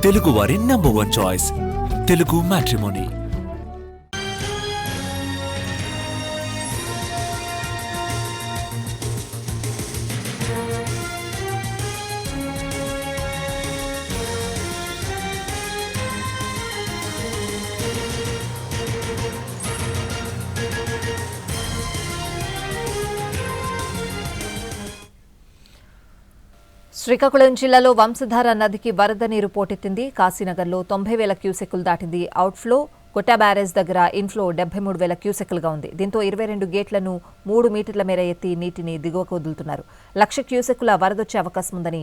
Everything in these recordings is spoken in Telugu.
తెలుగువారి #1 చాయిస్ తెలుగు మ్యాట్రిమోనీ. శ్రీకాకుళం జిల్లాలో వంశధార నదికి వరద నీరు పోటెత్తింది. కాశీనగర్లో 90,000 క్యూసెక్కులు దాటింది. అవుట్ఫ్లో కొట్ట బ్యారేజ్ దగ్గర ఇన్ఫ్లో 73,000 క్యూసెక్కులుగా ఉంది. దీంతో 22 గేట్లను 3 మీటర్ల మేర ఎత్తి నీటిని దిగువకు వదులుతున్నారు. 1,00,000 క్యూసెక్కుల వరదొచ్చే అవకాశం ఉందని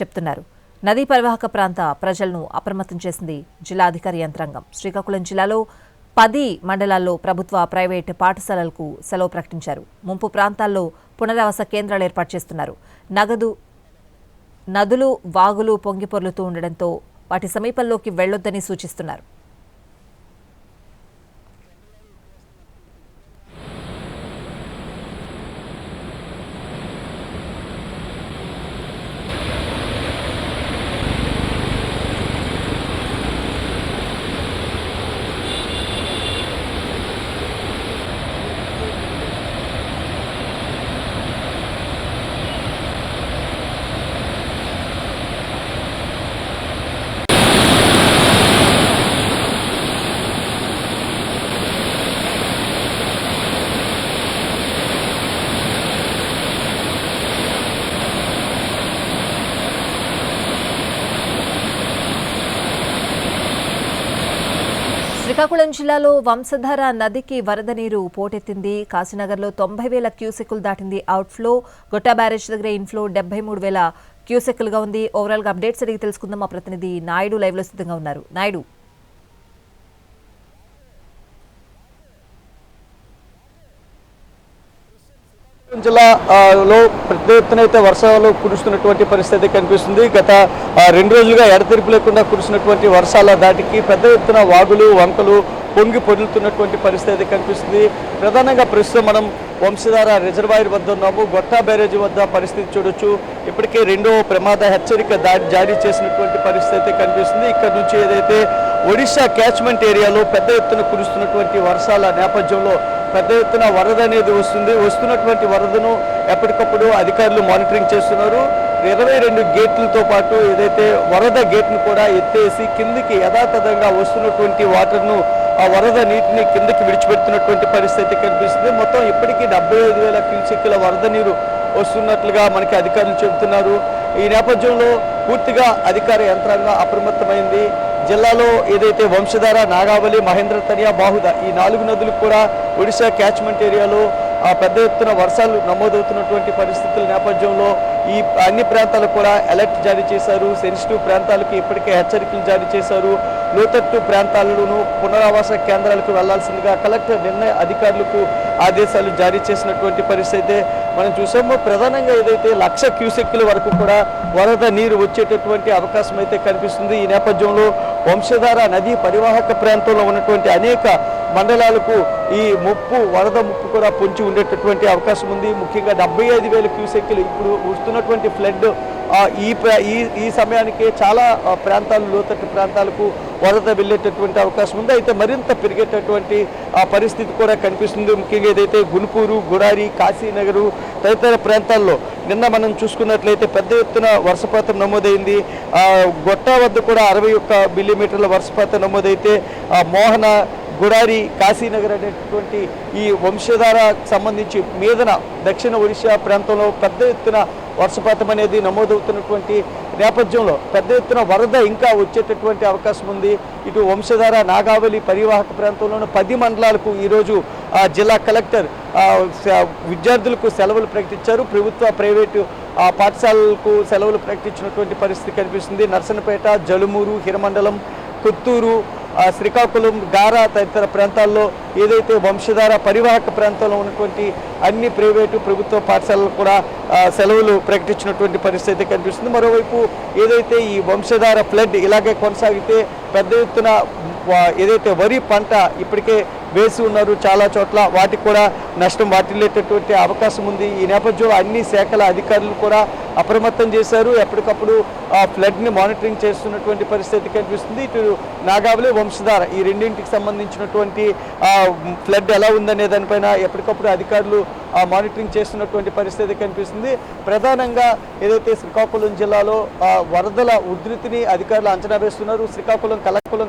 చెప్తున్నారు. నదీ పరివాహక ప్రాంత ప్రజలను అప్రమత్తం చేసింది జిల్లా అధికార యంత్రాంగం. శ్రీకాకుళం జిల్లాలో 10 మండలాల్లో ప్రభుత్వ, ప్రైవేటు పాఠశాలలకు సెలవు ప్రకటించారు. ముంపు ప్రాంతాల్లో పునరావాస కేంద్రాలు ఏర్పాటు చేస్తున్నారు. నదులు, వాగులు పొంగిపొర్లుతూ ఉండడంతో వాటి సమీపంలోకి వెళ్లొద్దని సూచిస్తున్నారు. శ్రీకాకుళం జిల్లాలో వంశధార నదికి వరద నీరు పోటెత్తింది. కాశీనగర్లో 90,000 క్యూసెక్కులు దాటింది. అవుట్ఫ్లో గొట్టా బ్యారేజ్ దగ్గర ఇన్ఫ్లో 73,000 క్యూసెక్కులుగా ఉంది. ఓవరాల్ గా అప్డేట్స్ అడిగి తెలుసుకుందాం. మా ప్రతినిధి నాయుడు లైవ్ లో సిద్ధంగా ఉన్నారు. నాయుడు, జిల్లాలో పెద్ద ఎత్తున అయితే వర్షాలు కురుస్తున్నటువంటి పరిస్థితి కనిపిస్తుంది. గత 2 రోజులుగా ఎడతెరిపి లేకుండా కురుస్తున్నటువంటి వర్షాల దాటికి పెద్ద ఎత్తున వాగులు, వంకలు పొంగి పొరులుతున్నటువంటి పరిస్థితి కనిపిస్తుంది. ప్రధానంగా ప్రస్తుతం మనం వంశధార రిజర్వాయర్ వద్ద ఉన్నాము. గొట్టా బ్యారేజీ వద్ద పరిస్థితి చూడొచ్చు. ఇప్పటికే 2వ ప్రమాద హెచ్చరిక జారీ చేసినటువంటి పరిస్థితి కనిపిస్తుంది. ఇక్కడ నుంచి ఏదైతే ఒడిశా క్యాచ్మెంట్ ఏరియాలో పెద్ద ఎత్తున కురుస్తున్నటువంటి వర్షాల నేపథ్యంలో పెద్ద ఎత్తున వరద అనేది వస్తున్నటువంటి వరదను ఎప్పటికప్పుడు అధికారులు మానిటరింగ్ చేస్తున్నారు. 22 గేట్లతో పాటు ఏదైతే వరద గేట్ను కూడా ఎత్తేసి కిందికి యథాతథంగా వస్తున్నటువంటి వాటర్ను, ఆ వరద నీటిని కిందకి విడిచిపెడుతున్నటువంటి పరిస్థితి కనిపిస్తుంది. మొత్తం ఇప్పటికీ 75,000 క్యూసెక్కుల వరద నీరు వస్తున్నట్లుగా మనకి అధికారులు చెబుతున్నారు. ఈ నేపథ్యంలో పూర్తిగా అధికార యంత్రాంగం అప్రమత్తమైంది. జిల్లాలో ఏదైతే వంశధార, నాగావళి, మహేంద్ర తనియా, బాహుద ఈ 4 నదులు కూడా ఒడిశా క్యాచ్మెంట్ ఏరియాలో పెద్ద ఎత్తున వర్షాలు నమోదవుతున్నటువంటి పరిస్థితుల నేపథ్యంలో ఈ అన్ని ప్రాంతాలకు కూడా అలర్ట్ జారీ చేశారు. సెన్సిటివ్ ప్రాంతాలకు ఇప్పటికే హెచ్చరికలు జారీ చేశారు. లోతట్టు ప్రాంతాలను పునరావాస కేంద్రాలకు వెళ్లాల్సిందిగా కలెక్టర్ నిన్న అధికారులకు ఆదేశాలు జారీ చేసినటువంటి పరిస్థితి మనం చూసాము. ప్రధానంగా ఏదైతే 1,00,000 క్యూసెక్కుల వరకు కూడా వరద నీరు వచ్చేటటువంటి అవకాశం అయితే కనిపిస్తుంది. ఈ నేపథ్యంలో వంశధార నదీ పరివాహక ప్రాంతంలో ఉన్నటువంటి అనేక మండలాలకు ఈ వరద ముప్పు కూడా పొంచి ఉండేటటువంటి అవకాశం ఉంది. ముఖ్యంగా 75,000 క్యూసెక్కులు ఇప్పుడు వస్తున్నటువంటి ఫ్లడ్ ఈ సమయానికి చాలా ప్రాంతాలు, లోతట్టు ప్రాంతాలకు వరద వెళ్ళేటటువంటి అవకాశం ఉంది. అయితే మరింత పెరిగేటటువంటి పరిస్థితి కూడా కనిపిస్తుంది. ముఖ్యంగా ఏదైతే గుంటూరు, గుడారి, కాశీనగరు తదితర ప్రాంతాల్లో నిన్న మనం చూసుకున్నట్లయితే పెద్ద ఎత్తున వర్షపాతం నమోదైంది. గొట్టా వద్ద కూడా 61 మిల్లీమీటర్ల వర్షపాతం నమోదైతే మోహన, గుడారి, కాశీనగర్ అనేటటువంటి ఈ వంశధార సంబంధించి మీదన దక్షిణ ఒడిశా ప్రాంతంలో పెద్ద ఎత్తున వర్షపాతం అనేది నమోదవుతున్నటువంటి నేపథ్యంలో పెద్ద ఎత్తున వరద ఇంకా వచ్చేటటువంటి అవకాశం ఉంది. ఇటు వంశధార, నాగావళి పరివాహక ప్రాంతంలోని 10 మండలాలకు ఈరోజు జిల్లా కలెక్టర్ విద్యార్థులకు సెలవులు ప్రకటించారు. ప్రభుత్వ, ప్రైవేటు పాఠశాలలకు సెలవులు ప్రకటించినటువంటి పరిస్థితి కనిపిస్తుంది. నర్సనపేట, జలుమూరు, హిరమండలం, కొత్తూరు, శ్రీకాకుళం, గారా తదితర ప్రాంతాల్లో ఏదైతే వంశధార పరివాహక ప్రాంతంలో ఉన్నటువంటి అన్ని ప్రైవేటు, ప్రభుత్వ పాఠశాలలు కూడా సెలవులు ప్రకటించినటువంటి పరిస్థితి కనిపిస్తుంది. మరోవైపు ఏదైతే ఈ వంశధార ఫ్లడ్ ఇలాగే కొనసాగితే పెద్ద ఎత్తున ఏదైతే వరి పంట ఇప్పటికే వేసి ఉన్నారు. చాలా చోట్ల వాటికి కూడా నష్టం వాటిల్లేటటువంటి అవకాశం ఉంది. ఈ నేపథ్యంలో అన్ని శాఖల అధికారులు కూడా అప్రమత్తం చేశారు. ఎప్పటికప్పుడు ఫ్లడ్ని మానిటరింగ్ చేస్తున్నటువంటి పరిస్థితి కనిపిస్తుంది. ఇటు నాగావళి, వంశధార ఈ రెండింటికి సంబంధించినటువంటి ఫ్లడ్ ఎలా ఉందనే దానిపైన ఎప్పటికప్పుడు అధికారులు మానిటరింగ్ చేస్తున్నటువంటి పరిస్థితి కనిపిస్తుంది. ప్రధానంగా ఏదైతే శ్రీకాకుళం జిల్లాలో వరదల ఉధృతిని అధికారులు అంచనా వేస్తున్నారు. శ్రీకాకుళం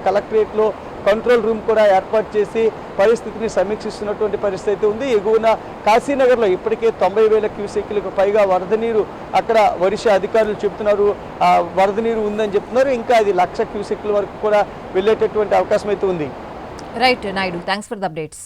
కలెక్టరేట్లో కంట్రోల్ రూమ్ కూడా ఏర్పాటు చేసి పరిస్థితిని సమీక్షిస్తున్నటువంటి పరిస్థితి ఉంది. ఎగువన కాశీనగర్లో ఇప్పటికే 90,000 క్యూసెక్లకు పైగా వరద నీరు అక్కడ వర్ష అధికారులు చెబుతున్నారు వరద నీరు ఉందని చెప్తున్నారు. ఇంకా అది 1,00,000 క్యూసెక్ల వరకు కూడా వెళ్ళేటటువంటి అవకాశం అయితే ఉంది. Right Naidu, thanks for the updates.